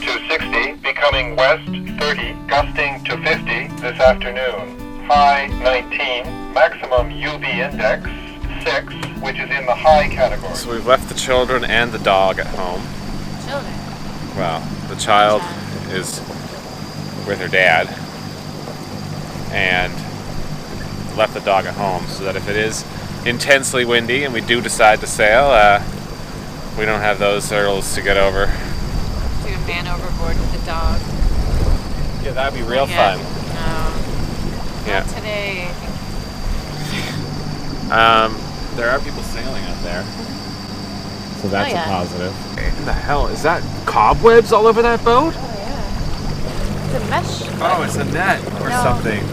to 60, becoming west 30, gusting to 50 this afternoon. High 19, maximum UV index 6, which is in the high category. So we've left the children and the dog at home. Children. Well, the child is with her dad and left the dog at home so that if it is intensely windy and we do decide to sail, we don't have those hurdles to get over. Do a man overboard with the dog. Yeah, that'd be real fun. No. Yeah. Not today. There are people sailing out there. So that's a positive. What the hell? Is that cobwebs all over that boat? Oh, yeah. It's a mesh. Oh, it's a net or something.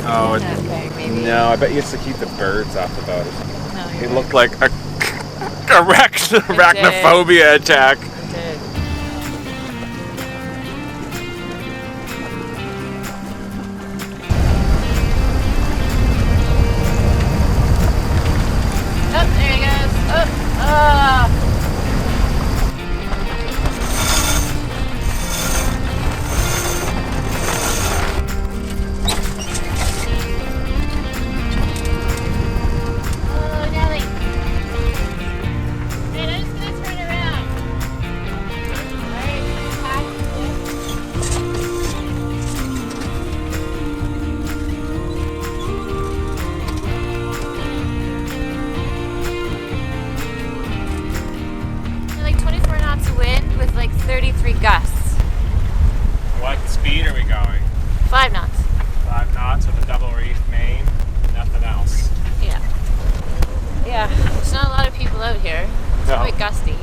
Oh, Okay, maybe. no, I bet you it's to keep the birds off the boat. No, It looked like a arachnophobia attack. It did. Oh, there he goes. Oh, Oh, Nelly. Man, I'm just gonna turn around. Like 24 knots of wind with like 33 gusts. What speed are we going? 5 knots. 5 knots with a double reef main, nothing else. Yeah. Yeah. There's not a lot of people out here. It's No. quite gusty.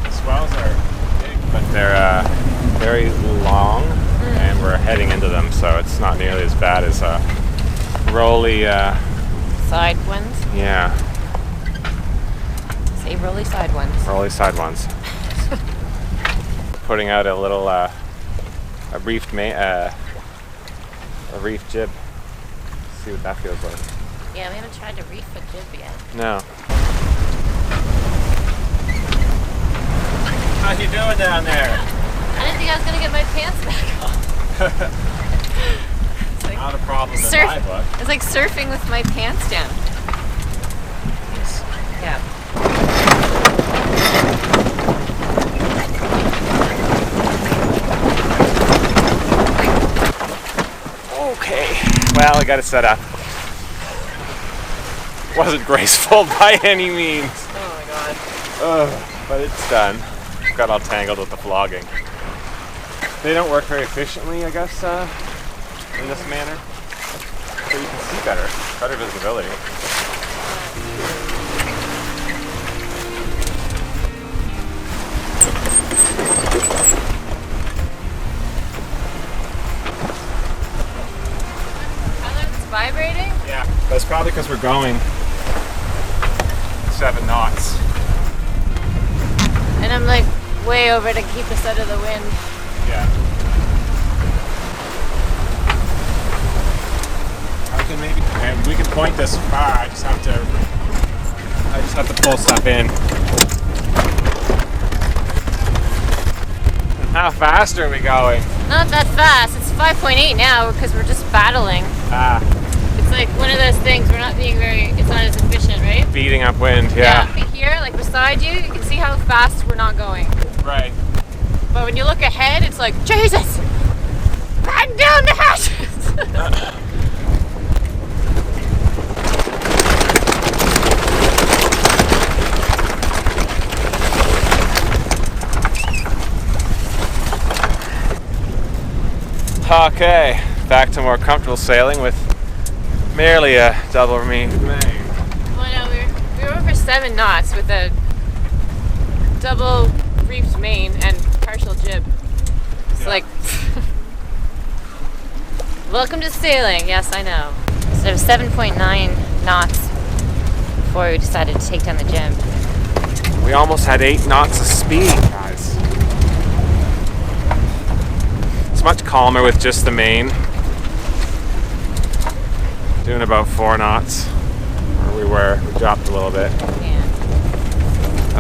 The swells are big, but they're very long, and we're heading into them, so it's not nearly as bad as rolly. Side ones. Yeah, Say rolly side ones. rolly side ones. Putting out a little a reef jib. See what that feels like. Yeah, we haven't tried to reef a jib yet. No. How you doing down there? I didn't think I was gonna get my pants back on. It's like Not a problem in my book. It's like surfing with my pants down. Yeah. Okay. Well, I got it set up. Wasn't graceful by any means. Oh my god. But it's done. Got all tangled with the flogging. They don't work very efficiently, I guess, in this manner. So you can see better visibility. It's vibrating? Yeah, that's probably because we're going 7 knots. And I'm like way over to keep us out of the wind. Yeah. I can maybe, and we can point this far. I just have to pull stuff in. How fast are we going? Not that fast. It's 5.8 now because we're just battling. It's like one of those things. We're not being it's not as efficient, right? Beating up wind, yeah. Here, like beside you, you can see how fast we're not going. Right. But when you look ahead, it's like, Jesus! Batten down the hatches! Okay, back to more comfortable sailing with merely a double main. Well, no, we were over 7 knots with a double reefed main and partial jib. It's like, welcome to sailing. Yes, I know. So it was 7.9 knots before we decided to take down the jib. We almost had 8 knots of speed, guys. It's much calmer with just the main. Doing about 4 knots. Where we were. We dropped a little bit. Yeah.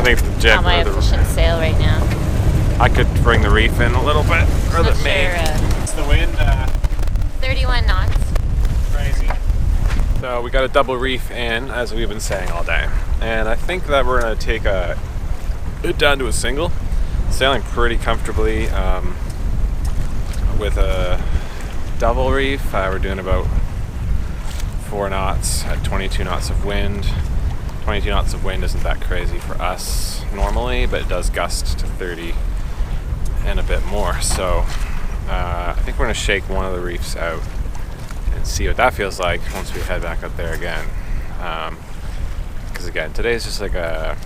I think it's the jib. Not my efficient sail right now. I could bring the reef in a little bit, or the main. It's the wind. 31 knots. Crazy. So we got a double reef in, as we've been saying all day, and I think that we're gonna take it down to a single. Sailing pretty comfortably with a double reef. We're doing about 4 knots at 22 knots of wind. 22 knots of wind isn't that crazy for us normally, but it does gust to 30 and a bit more. So I think we're gonna shake one of the reefs out and see what that feels like once we head back up there again. Because again, today's just like a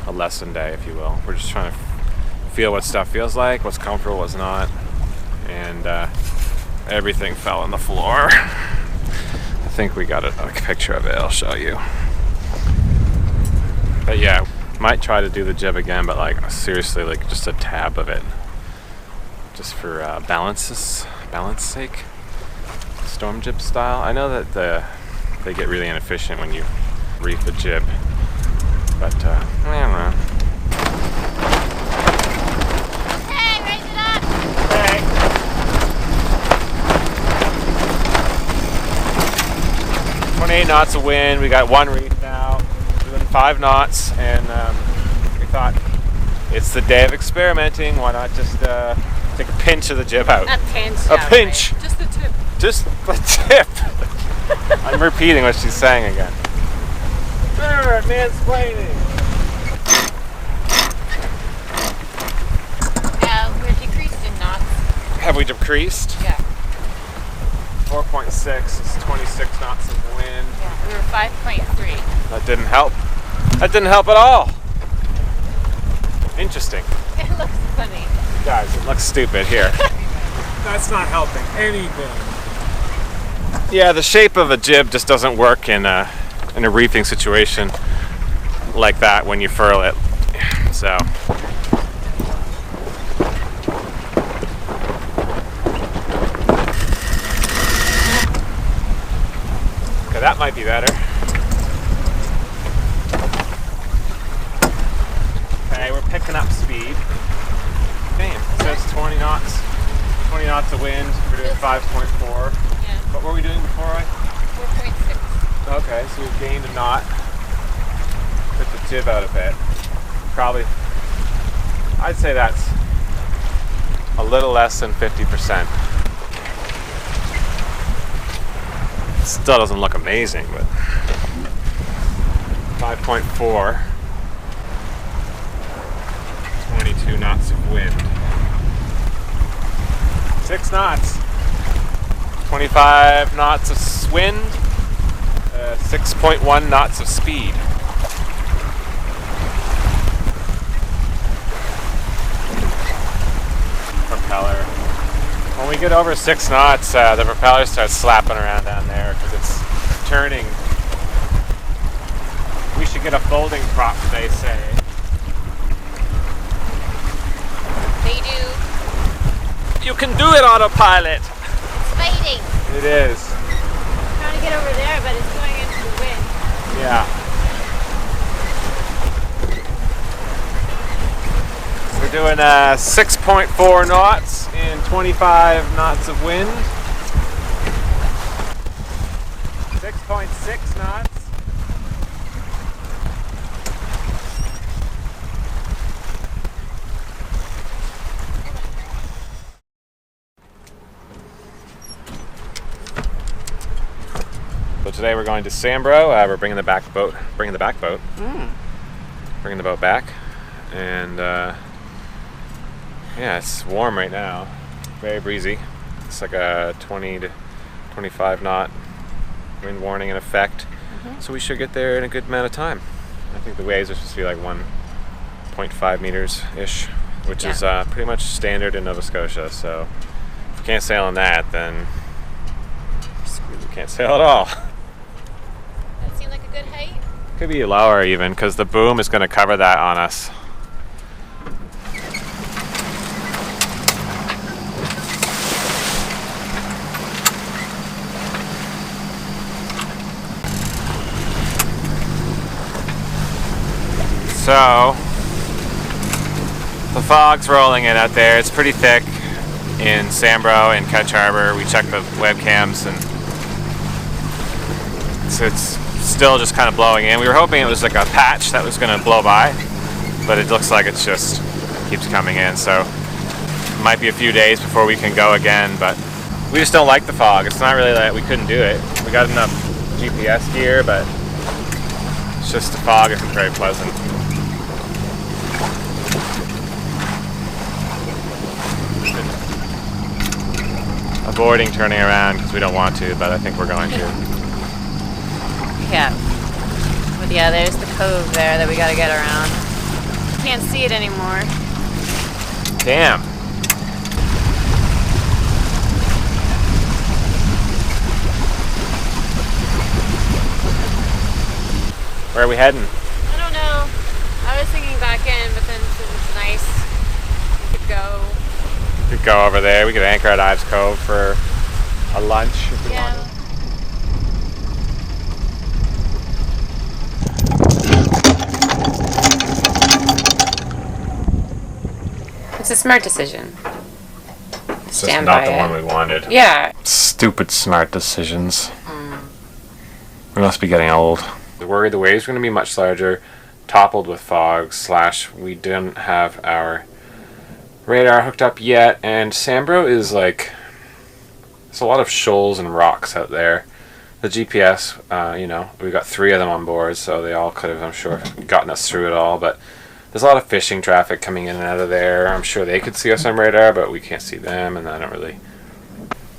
lesson day, if you will. We're just trying to feel what stuff feels like, what's comfortable, what's not, and everything fell on the floor. I think we got a picture of it, I'll show you. But yeah, might try to do the jib again, but like seriously, like just a tab of it, just for balance sake. Storm jib style. I know that they get really inefficient when you reef the jib, but I don't know. Hey, raise it up! Hey. Okay. 28 knots of wind. We got one reef now. We're doing 5 knots, and we thought it's the day of experimenting. Why not just take a pinch of the jib out? A pinch. A pinch. Right. Just the tip. Just the tip. I'm repeating what she's saying again. Mansplaining. We're decreased in knots. Have we decreased? Yeah. 4.6 is 26 knots of wind. Yeah. We were 5.3. That didn't help. That didn't help at all. Interesting. It looks funny. Guys, it looks stupid here. That's not helping anything. Yeah, the shape of a jib just doesn't work in a reefing situation like that when you furl it. So okay, that might be better. Okay, we're picking up speed. Damn, it says 20 knots. 20 knots of wind. We're doing 5.4. Yeah. What were we doing before? 4.6. Okay, so we've gained a knot. Put the jib out a bit. Probably, I'd say that's a little less than 50%. Still doesn't look amazing, but 5.4. 22 knots of wind. 6 knots. 25 knots of wind. 6.1 knots of speed. Propeller. When we get over 6 knots, the propeller starts slapping around down there because it's turning. We should get a folding prop, they say. They do. You can do it, autopilot. It's fighting. It is. I'm trying to get over there, but it's going into the wind. Yeah. We're doing 6.4 knots and 25 knots of wind. 6.6 knots. So today we're going to Sambro. We're bringing the back boat. Bringing the boat back, and yeah, it's warm right now. Very breezy. It's like a 20 to 25 knot wind warning in effect. So we should get there in a good amount of time. I think the waves are supposed to be like 1.5 meters ish, which is pretty much standard in Nova Scotia. So if you can't sail on that, then you can't sail at all. That seemed like a good height. Could be lower even, because the boom is going to cover that on us. So, the fog's rolling in out there. It's pretty thick in Sambro and Ketch Harbor. We checked the webcams and it's still just kind of blowing in. We were hoping it was like a patch that was going to blow by, but it looks like it's just keeps coming in. So, it might be a few days before we can go again, but we just don't like the fog. It's not really that we couldn't do it. We got enough GPS gear, but it's just the fog isn't very pleasant. Avoiding turning around because we don't want to, but I think we're going to. Yeah. But yeah, there's the cove there that we gotta get around. Can't see it anymore. Damn. Where are we heading? I don't know. I was thinking back in, but then since it's nice, we could go. We could go over there. We could anchor at Ives Cove for a lunch if we wanted. It's a smart decision. It's just not the one we wanted. Yeah. Stupid smart decisions. We must be getting old. We're worried the waves are going to be much larger, toppled with fog, / we didn't have our radar hooked up yet, and Sambro is like, there's a lot of shoals and rocks out there. The GPS, we got 3 of them on board, so they all could have, I'm sure, gotten us through it all, but there's a lot of fishing traffic coming in and out of there. I'm sure they could see us on radar, but we can't see them, and I don't really...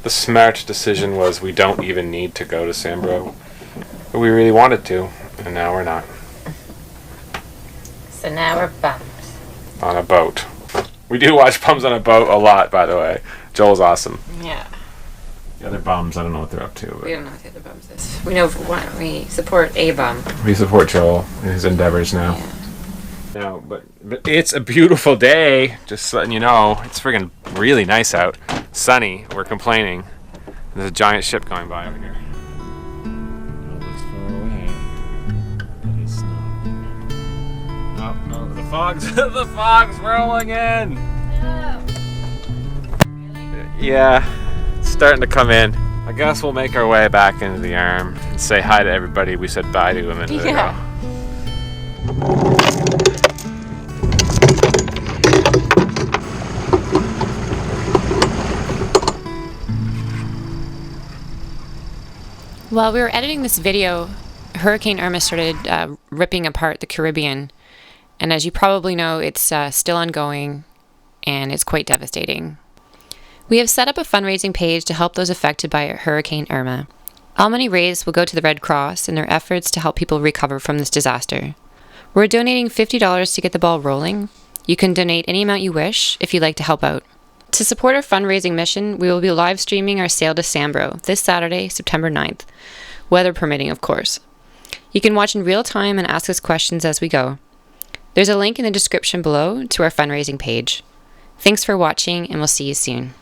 The smart decision was we don't even need to go to Sambro. But we really wanted to, and now we're not. So now we're bummed. On a boat. We do watch bums on a boat a lot, by the way. Joel's awesome. Yeah. The other bums, I don't know what they're up to. But We don't know what the other bums is. We know we support a bum. we support Joel in his endeavors now. Yeah. No, but it's a beautiful day. Just letting you know, it's friggin' really nice out. Sunny. We're complaining. There's a giant ship going by over here. It looks far away, but it's not. Oh, the fog's the fog's rolling in. Yeah, it's starting to come in. I guess we'll make our way back into the arm and say hi to everybody we said bye to a minute ago. While we were editing this video, Hurricane Irma started ripping apart the Caribbean. And as you probably know, it's still ongoing and it's quite devastating. We have set up a fundraising page to help those affected by Hurricane Irma. All money raised will go to the Red Cross in their efforts to help people recover from this disaster. We're donating $50 to get the ball rolling. You can donate any amount you wish if you'd like to help out. To support our fundraising mission, we will be live streaming our sail to Sambro this Saturday, September 9th. Weather permitting, of course. You can watch in real time and ask us questions as we go. There's a link in the description below to our fundraising page. Thanks for watching, and we'll see you soon.